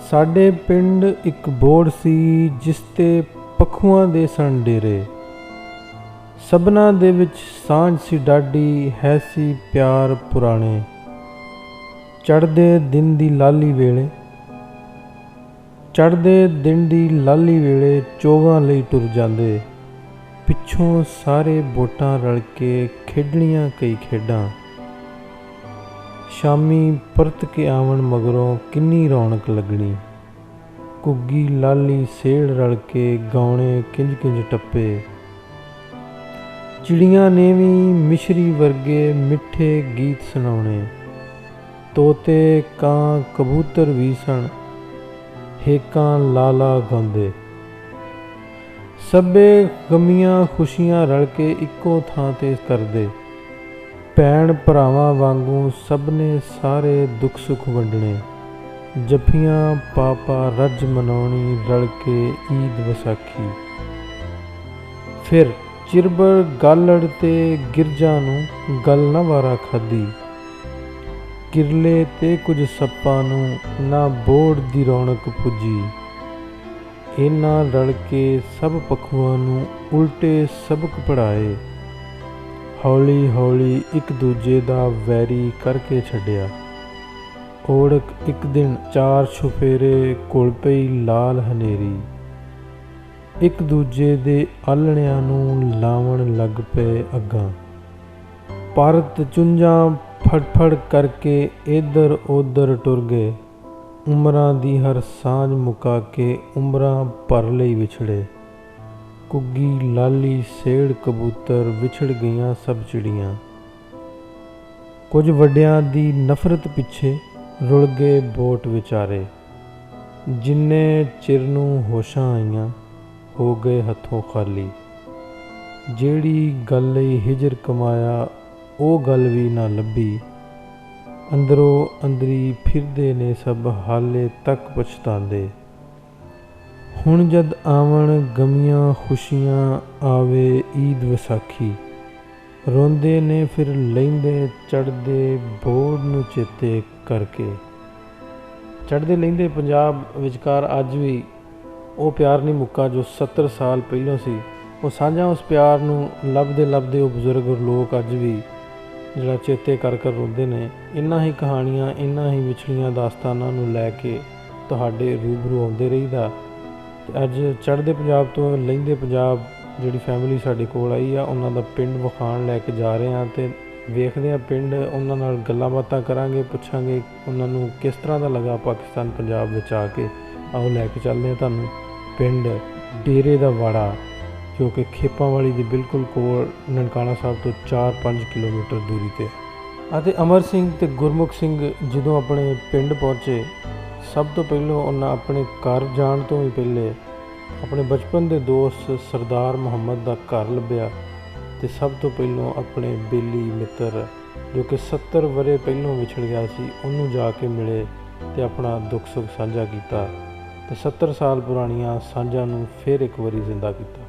ਸਾਡੇ ਪਿੰਡ ਇੱਕ ਬੋੜ ਸੀ ਜਿਸ 'ਤੇ ਪੱਖੂਆਂ ਦੇ ਸਨ ਡੇਰੇ। ਸਭਨਾਂ ਦੇ ਵਿੱਚ ਸਾਂਝ ਸੀ ਡਾਢੀ, ਹੈ ਸੀ ਪਿਆਰ ਪੁਰਾਣੇ। ਚੜ੍ਹਦੇ ਦਿਨ ਦੀ ਲਾਲੀ ਵੇਲੇ ਚੋਗਾਂ ਲਈ ਟੁਰ ਜਾਂਦੇ। ਪਿੱਛੋਂ ਸਾਰੇ ਵੋਟਾਂ ਰਲ ਕੇ ਖੇਡਣੀਆਂ ਕਈ ਖੇਡਾਂ। ਸ਼ਾਮੀ ਪਰਤ ਕੇ ਆਵਣ ਮਗਰੋਂ ਕਿੰਨੀ ਰੌਣਕ ਲੱਗਣੀ। ਘੁੱਗੀ ਲਾਲੀ ਸੇੜ ਰਲ ਕੇ ਗਾਉਣੇ ਕਿੰਜ ਕਿੰਜ ਟੱਪੇ। ਚਿੜੀਆਂ ਨੇ ਵੀ ਮਿਸ਼ਰੀ ਵਰਗੇ ਮਿੱਠੇ ਗੀਤ ਸੁਣਾਉਣੇ। ਤੋਤੇ ਕਾਂ ਕਬੂਤਰ ਵੀ ਸਨ ਹੇਕਾਂ ਲਾ ਲਾ ਗਾਉਂਦੇ। ਸਭੇ ਗਮੀਆਂ ਖੁਸ਼ੀਆਂ ਰਲ ਕੇ ਇੱਕੋ ਥਾਂ 'ਤੇ ਕਰਦੇ। ਭੈਣ ਭਰਾਵਾਂ ਵਾਂਗੂ ਸਭ ਨੇ ਸਾਰੇ ਦੁੱਖ ਸੁੱਖ ਵੰਡਣੇ। ਜੱਫੀਆਂ ਪਾ ਪਾ ਰੱਜ ਮਨਾਉਣੀ ਰਲ ਕੇ ਈਦ ਵਿਸਾਖੀ। ਫਿਰ ਚਿਰਬੜ ਗਾਲੜ ਤੇ ਗਿਰਜਾਂ ਨੂੰ ਗੱਲ ਨਾ ਵਾਰਾ ਖਾਧੀ। ਕਿਰਲੇ ਤੇ ਕੁਝ ਸੱਪਾਂ ਨੂੰ ਨਾ ਬੋੜ ਦੀ ਰੌਣਕ ਪੁੱਜੀ। ਇਹਨਾਂ ਰਲ ਕੇ ਸਭ ਪੱਖੂਆਂ ਨੂੰ ਉਲਟੇ ਸਬਕ ਪੜ੍ਹਾਏ। ਹੌਲੀ ਹੌਲੀ ਇੱਕ ਦੂਜੇ ਦਾ ਵੈਰੀ ਕਰਕੇ ਛੱਡਿਆ। ਓੜਕ ਇੱਕ ਦਿਨ ਚਾਰ ਛੁਫੇਰੇ ਘੁਲ ਪਈ ਲਾਲ ਹਨੇਰੀ। ਇੱਕ ਦੂਜੇ ਦੇ ਆਲ੍ਹਣਿਆਂ ਨੂੰ ਲਾਵਣ ਲੱਗ ਪਏ ਅੱਗਾਂ। ਭਾਰਤ ਚੁੰਝਾਂ ਫੜਫੜ ਕਰਕੇ ਇੱਧਰ ਉੱਧਰ ਟੁਰ ਗਏ। ਉਮਰਾਂ ਦੀ ਹਰ ਸਾਂਝ ਮੁਕਾ ਕੇ ਉਮਰਾਂ ਭਰ ਲਈ ਵਿਛੜੇ। ਘੁੱਗੀ ਲਾਲੀ ਸੇੜ ਕਬੂਤਰ ਵਿਛੜ ਗਈਆਂ ਸਭ ਚਿੜੀਆਂ। ਕੁਝ ਵੱਡਿਆਂ ਦੀ ਨਫ਼ਰਤ ਪਿੱਛੇ ਰੁਲ ਗਏ ਵੋਟ ਵਿਚਾਰੇ। ਜਿੰਨੇ ਚਿਰ ਨੂੰ ਹੋਸ਼ਾਂ ਆਈਆਂ ਹੋ ਗਏ ਹੱਥੋਂ ਖਾਲੀ। ਜਿਹੜੀ ਗੱਲ ਲਈ ਹਿਜਰ ਕਮਾਇਆ ਉਹ ਗੱਲ ਵੀ ਨਾ ਲੱਭੀ। ਅੰਦਰੋਂ ਅੰਦਰੀ ਫਿਰਦੇ ਨੇ ਸਭ ਹਾਲੇ ਤੱਕ ਪਛਤਾਉਂਦੇ। ਹੁਣ ਜਦ ਆਵਣ ਗਮੀਆਂ ਖੁਸ਼ੀਆਂ ਆਵੇ ਈਦ ਵਿਸਾਖੀ। ਰੋਂਦੇ ਨੇ ਫਿਰ ਲੈਂਦੇ ਚੜ੍ਹਦੇ ਬੋੜ ਨੂੰ ਚੇਤੇ ਕਰਕੇ। ਚੜ੍ਹਦੇ ਲਹਿੰਦੇ ਪੰਜਾਬ ਵਿਚਕਾਰ ਅੱਜ ਵੀ ਉਹ ਪਿਆਰ ਨਹੀਂ ਮੁੱਕਾ ਜੋ 70 ਸਾਲ ਪਹਿਲਾਂ ਸੀ। ਉਹ ਸਾਂਝਾਂ ਉਸ ਪਿਆਰ ਨੂੰ ਲੱਭਦੇ ਉਹ ਬਜ਼ੁਰਗ ਲੋਕ ਅੱਜ ਵੀ ਜਿਹੜਾ ਚੇਤੇ ਕਰ ਰੋਂਦੇ ਨੇ। ਇਹਨਾਂ ਹੀ ਕਹਾਣੀਆਂ, ਇਹਨਾਂ ਹੀ ਵਿਛੜੀਆਂ ਦਾਸਤਾਨਾਂ ਨੂੰ ਲੈ ਕੇ ਤੁਹਾਡੇ ਰੂਬਰੂ ਆਉਂਦੇ ਰਹੀਦਾ। ਅਤੇ ਅੱਜ ਚੜ੍ਹਦੇ ਪੰਜਾਬ ਤੋਂ ਲਹਿੰਦੇ ਪੰਜਾਬ ਜਿਹੜੀ ਫੈਮਿਲੀ ਸਾਡੇ ਕੋਲ ਆਈ ਆ, ਉਹਨਾਂ ਦਾ ਪਿੰਡ ਵਿਖਾਉਣ ਲੈ ਕੇ ਜਾ ਰਹੇ ਹਾਂ ਅਤੇ ਵੇਖਦੇ ਹਾਂ ਪਿੰਡ। ਉਹਨਾਂ ਨਾਲ ਗੱਲਾਂ ਬਾਤਾਂ ਕਰਾਂਗੇ, ਪੁੱਛਾਂਗੇ ਉਹਨਾਂ ਨੂੰ ਕਿਸ ਤਰ੍ਹਾਂ ਦਾ ਲੱਗਾ ਪਾਕਿਸਤਾਨ ਪੰਜਾਬ ਵਿੱਚ ਆ ਕੇ। ਆਓ ਲੈ ਕੇ ਚੱਲਦੇ ਹਾਂ ਤੁਹਾਨੂੰ ਪਿੰਡ ਡੇਰੇ ਦਾ ਵਾੜਾ, ਜੋ ਕਿ ਖੇਪਾਂਵਾਲੀ ਦੇ ਬਿਲਕੁਲ ਕੋਲ ਨਨਕਾਣਾ ਸਾਹਿਬ ਤੋਂ 4-5 ਕਿਲੋਮੀਟਰ ਦੂਰੀ 'ਤੇ। ਅਤੇ ਅਮਰ ਸਿੰਘ ਅਤੇ ਗੁਰਮੁਖ ਸਿੰਘ ਜਦੋਂ ਆਪਣੇ ਪਿੰਡ ਪਹੁੰਚੇ, ਸਭ ਤੋਂ ਪਹਿਲਾਂ ਉਹਨਾਂ ਆਪਣੇ ਘਰ ਜਾਣ ਤੋਂ ਵੀ ਪਹਿਲੇ ਆਪਣੇ ਬਚਪਨ ਦੇ ਦੋਸਤ ਸਰਦਾਰ ਮੁਹੰਮਦ ਦਾ ਘਰ ਲੱਭਿਆ ਅਤੇ ਸਭ ਤੋਂ ਪਹਿਲਾਂ ਆਪਣੇ ਬੇਲੀ ਮਿੱਤਰ ਜੋ ਕਿ 70 ਵਰ੍ਹੇ ਪਹਿਲਾਂ ਵਿਛੜ ਗਿਆ ਸੀ, ਉਹਨੂੰ ਜਾ ਕੇ ਮਿਲੇ ਅਤੇ ਆਪਣਾ ਦੁੱਖ ਸੁੱਖ ਸਾਂਝਾ ਕੀਤਾ ਅਤੇ 70 ਸਾਲ ਪੁਰਾਣੀਆਂ ਸਾਂਝਾਂ ਨੂੰ ਫਿਰ ਇੱਕ ਵਾਰੀ ਜ਼ਿੰਦਾ ਕੀਤਾ।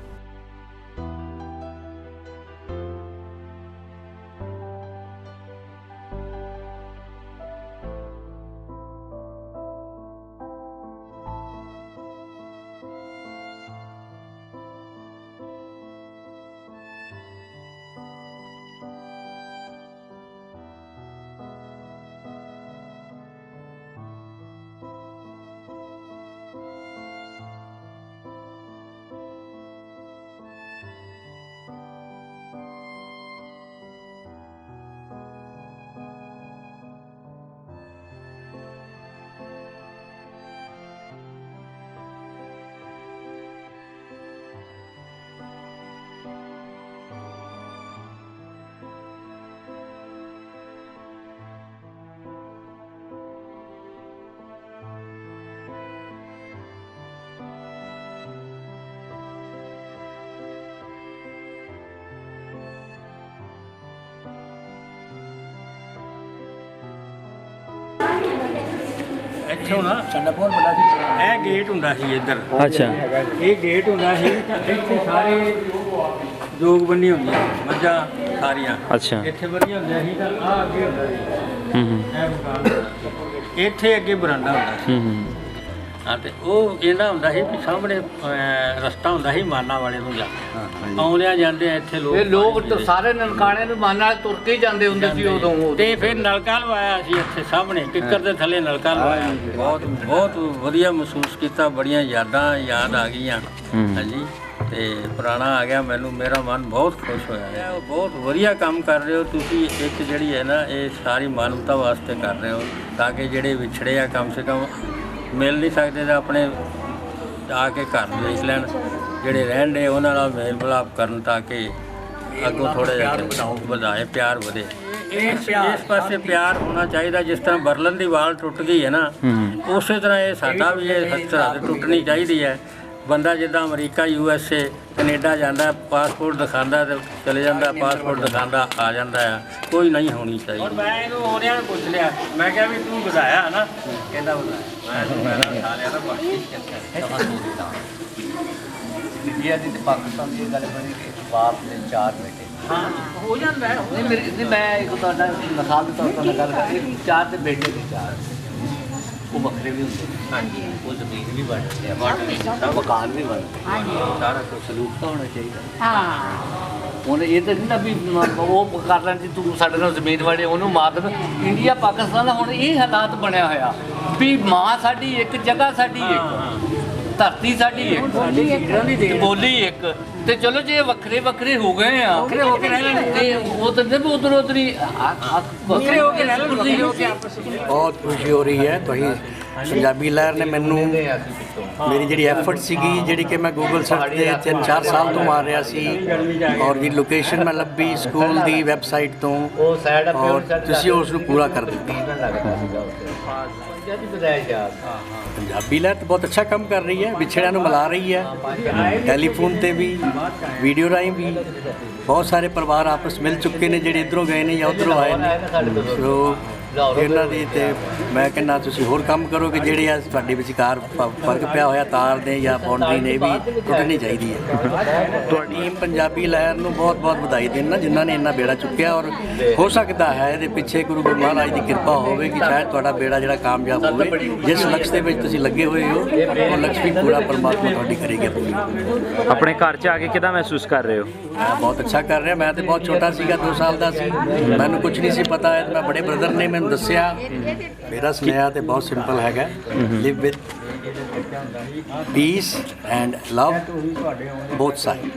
ਇੱਥੋਂ ਨਾ ਇਹ ਗੇਟ ਹੁੰਦਾ ਸੀ ਇੱਧਰ। ਅੱਛਾ, ਇਹ ਗੇਟ ਹੁੰਦਾ ਸੀ ਤਾਂ ਇੱਥੇ ਸਾਰੇ ਜੋਗਬੰਦੀ ਹੁੰਦੀਆਂ ਮੱਝਾਂ ਸਾਰੀਆਂ। ਅੱਛਾ, ਇੱਥੇ ਵਧੀਆ ਹੁੰਦੀਆਂ ਸੀ ਤਾਂ ਆਹ ਅੱਗੇ ਹੁੰਦਾ ਸੀ। ਹੂੰ ਹੂੰ ਇਹ ਮਕਾਨ ਇੱਥੇ ਅੱਗੇ ਬਰਾਂਡਾ ਹੁੰਦਾ ਸੀ। ਹਾਂ ਤੇ ਉਹ ਇਹਨਾਂ ਹੁੰਦਾ ਸੀ ਵੀ ਸਾਹਮਣੇ ਰਸਤਾ ਹੁੰਦਾ ਸੀ ਮਾਨਾ ਵਾਲੇ ਨੂੰ ਜਾ ਆਉਂਦਿਆਂ ਜਾਂਦੇ ਇੱਥੇ ਲੋਕ ਇਹ ਲੋਕ ਤਾਂ ਸਾਰੇ ਨਨਕਾਣੇ ਨੂੰ ਮਾਨ ਨਾਲ ਤੁਰ ਕੇ ਹੀ ਜਾਂਦੇ ਹੁੰਦੇ ਸੀ ਉਦੋਂ ਤੇ ਫਿਰ ਨਲਕਾ ਲਵਾਇਆ ਸੀ ਇੱਥੇ ਸਾਹਮਣੇ ਕਿੱਕਰ ਦੇ ਥੱਲੇ ਨਲਕਾ ਲਵਾਇਆ ਬਹੁਤ ਬਹੁਤ ਵਧੀਆ ਮਹਿਸੂਸ ਕੀਤਾ ਬੜੀਆਂ ਯਾਦ ਆ ਗਈਆਂ ਹਾਂਜੀ ਤੇ ਪੁਰਾਣਾ ਆ ਗਿਆ ਮੈਨੂੰ ਮੇਰਾ ਮਨ ਬਹੁਤ ਖੁਸ਼ ਹੋਇਆ ਬਹੁਤ ਵਧੀਆ ਕੰਮ ਕਰ ਰਹੇ ਹੋ ਤੁਸੀਂ ਇੱਕ ਜਿਹੜੀ ਹੈ ਨਾ ਇਹ ਸਾਰੀ ਮਾਨਵਤਾ ਵਾਸਤੇ ਕਰ ਰਹੇ ਹੋ ਤਾਂ ਕਿ ਜਿਹੜੇ ਵਿਛੜੇ ਆ ਕਮ ਸੇ ਕਮ ਮਿਲ ਨਹੀਂ ਸਕਦੇ ਤਾਂ ਆਪਣੇ ਆ ਕੇ ਘਰ ਦੇਖ ਲੈਣ ਜਿਹੜੇ ਰਹਿਣ ਦੇ ਉਹਨਾਂ ਨਾਲ ਮੇਲ ਮਿਲਾਪ ਕਰਨ ਤਾਂ ਕਿ ਅੱਗੋਂ ਥੋੜ੍ਹਾ ਜਿਹਾ ਵਧਾਏ ਪਿਆਰ ਵਧੇ ਇਸ ਪਾਸੇ ਪਿਆਰ ਹੋਣਾ ਚਾਹੀਦਾ ਜਿਸ ਤਰ੍ਹਾਂ ਬਰਲਨ ਦੀ ਵਾਲ ਟੁੱਟ ਗਈ ਹੈ ਨਾ ਉਸੇ ਤਰ੍ਹਾਂ ਇਹ ਸਾਡਾ ਵੀ ਇਹ ਸਰਹੱਦ ਟੁੱਟਣੀ ਚਾਹੀਦੀ ਹੈ ਬੰਦਾ ਜਿੱਦਾਂ ਅਮਰੀਕਾ USA ਕੈਨੇਡਾ ਜਾਂਦਾ ਪਾਸਪੋਰਟ ਦਿਖਾਉਂਦਾ ਤੇ ਚਲੇ ਜਾਂਦਾ ਪਾਸਪੋਰਟ ਦਿਖਾਉਂਦਾ ਆ ਜਾਂਦਾ ਆ ਕੋਈ ਨਹੀਂ ਹੋਣੀ ਚਾਹੀਦੀ ਮੈਂ ਇਹਨੂੰ ਉਹਨਿਆਂ ਨੂੰ ਪੁੱਛ ਲਿਆ ਮੈਂ ਕਿਹਾ ਵੀ ਤੂੰ ਵਧਾਇਆ ਨਾ ਕਹਿੰਦਾ ਵਧਾਇਆ ਮੈਂ ਸਾਲਿਆਂ ਦਾ ਬਾਕੀ ਇੰਡੀਆ ਦੀ ਤੇ ਪਾਕਿਸਤਾਨ ਦੀ ਗੱਲ ਬਣੀ ਕਿ ਬਾਪ ਦੇ 4 ਬੇਟੇ ਹਾਂ ਹੋ ਜਾਂਦਾ ਹੈ ਨਹੀਂ ਮੈਂ ਇੱਕ ਤੁਹਾਡਾ ਮਿਸਾਲ ਦੇ ਤੌਰ ਤੇ ਗੱਲ ਕਰਾਂ 4 ਤੇ ਬੇਟੇ ਦੇ 4 ਉਹ ਵੱਖਰੇ ਵੀ ਹੁੰਦੇ ਹਾਂਜੀ ਉਹ ਜ਼ਮੀਨ ਵੀ ਵੰਡਦੇ ਆ ਮਕਾਨ ਵੀ ਵੰਡਦੇ ਸਾਰਾ ਕੁਝ ਸਲੂਕ ਤਾਂ ਹੋਣਾ ਚਾਹੀਦਾ ਹੁਣ ਇਹ ਤਾਂ ਨਹੀਂ ਨਾ ਵੀ ਉਹ ਕਰ ਲੈਣ ਜੀ ਤੂੰ ਸਾਡੇ ਨਾਲ ਜ਼ਮੀਨ ਵਾਲੇ ਉਹਨੂੰ ਮਾਰ ਦੇ ਇੰਡੀਆ ਪਾਕਿਸਤਾਨ ਦਾ ਹੁਣ ਇਹ ਹਾਲਾਤ ਬਣਿਆ ਹੋਇਆ ਵੀ ਮਾਂ ਸਾਡੀ ਇੱਕ ਜਗ੍ਹਾ ਸਾਡੀ ਇੱਕ ਧਰਤੀ ਸਾਡੀ ਇੱਕ ਬੋਲੀ ਇੱਕ ਤੇ ਚਲੋ ਜੇ ਵੱਖਰੇ ਵੱਖਰੇ ਹੋ ਗਏ ਆ ਵੱਖਰੇ ਹੋ ਕੇ ਰਹਿ ਲੈਣੇ ਤੇ ਉਹ ਤਾਂ ਜਦ ਉਧਰ ਉਧਰ ਹੀ ਵੱਖਰੇ ਹੋ ਕੇ ਰਹਿ ਲੈਣੇ ਬਹੁਤ ਖੁਸ਼ੀ ਹੋ ਰਹੀ ਹੈ ਤੁਸੀਂ ਪੰਜਾਬੀ ਲਹਿਰ ਨੇ ਮੈਨੂੰ ਮੇਰੀ ਜਿਹੜੀ ਐਫਰਟ ਸੀਗੀ ਜਿਹੜੀ ਕਿ ਮੈਂ ਗੂਗਲ ਸਰਚ ਤੇ 3-4 ਸਾਲ ਤੋਂ ਮਾਰ ਰਿਹਾ ਸੀ ਔਰ ਦੀ ਲੋਕੇਸ਼ਨ ਮੈਂ ਲੱਭੀ ਸਕੂਲ ਦੀ ਵੈਬਸਾਈਟ ਤੋਂ ਉਹ ਸਾਈਡ ਔਰ ਤੁਸੀਂ ਉਸ ਨੂੰ ਪੂਰਾ ਕਰ ਦਿੱਤਾ ਪੰਜਾਬੀ ਲਹਿਰ ਤਾਂ ਬਹੁਤ ਅੱਛਾ ਕੰਮ ਕਰ ਰਹੀ ਹੈ ਵਿਛੜਿਆਂ ਨੂੰ ਮਿਲਾ ਰਹੀ ਹੈ ਟੈਲੀਫੋਨ ਤੇ ਵੀ ਵੀਡੀਓ ਰਾਹੀਂ ਵੀ ਬਹੁਤ ਸਾਰੇ ਪਰਿਵਾਰ ਆਪਸ ਮਿਲ ਚੁੱਕੇ ਨੇ ਜਿਹੜੇ ਇੱਧਰੋਂ ਗਏ ਨੇ ਜਾਂ ਉੱਧਰੋਂ ਆਏ ਨੇ ਸੋ ਇਹਨਾਂ ਦੀ ਤੇ ਮੈਂ ਕਹਿੰਦਾ ਤੁਸੀਂ ਹੋਰ ਕੰਮ ਕਰੋ ਕਿ ਜਿਹੜੇ ਆ ਤੁਹਾਡੇ ਵਿਚਕਾਰ ਫਰਕ ਪਿਆ ਹੋਇਆ ਤਾਰ ਦੇ ਜਾਂ ਬਾਉਂਡਰੀ ਨੇ ਵੀ ਟੁੱਟਣੀ ਚਾਹੀਦੀ ਹੈ ਤੁਹਾਡੀ ਟੀਮ ਪੰਜਾਬੀ ਲਹਿਰ ਨੂੰ ਬਹੁਤ ਬਹੁਤ ਵਧਾਈ ਦੇਣਾ ਜਿਨ੍ਹਾਂ ਨੇ ਇੰਨਾ ਬੇੜਾ ਚੁੱਕਿਆ ਔਰ ਹੋ ਸਕਦਾ ਹੈ ਇਹਦੇ ਪਿੱਛੇ ਗੁਰੂ ਮਹਾਰਾਜ ਦੀ ਕਿਰਪਾ ਹੋਵੇ ਕਿ ਸ਼ਾਇਦ ਤੁਹਾਡਾ ਬੇੜਾ ਜਿਹੜਾ ਕਾਮਯਾਬ ਹੋਵੇ ਜਿਸ ਲਕਸ਼ ਦੇ ਵਿੱਚ ਤੁਸੀਂ ਲੱਗੇ ਹੋਏ ਹੋ ਉਹ ਲਕਸ਼ ਵੀ ਪੂਰਾ ਪਰਮਾਤਮਾ ਤੁਹਾਡੀ ਕਰੇਗਾ ਪੂਰੀ ਆਪਣੇ ਘਰ 'ਚ ਆ ਕੇ ਕਿੱਦਾਂ ਮਹਿਸੂਸ ਕਰ ਰਹੇ ਹੋ ਮੈਂ ਬਹੁਤ ਅੱਛਾ ਕਰ ਰਿਹਾ ਮੈਂ ਤੇ ਬਹੁਤ ਛੋਟਾ ਸੀਗਾ 2 ਸਾਲ ਦਾ ਸੀ ਮੈਨੂੰ ਕੁਝ ਨਹੀਂ ਸੀ ਪਤਾ ਮੈਂ ਬੜੇ ਬ੍ਰਦਰ ਨੇ ਮੈਨੂੰ ਦੱਸਿਆ ਮੇਰਾ ਸੁਨੇਹਾ ਤੇ ਬਹੁਤ ਸਿੰਪਲ ਹੈਗਾ ਲਿਵ with piece and love both side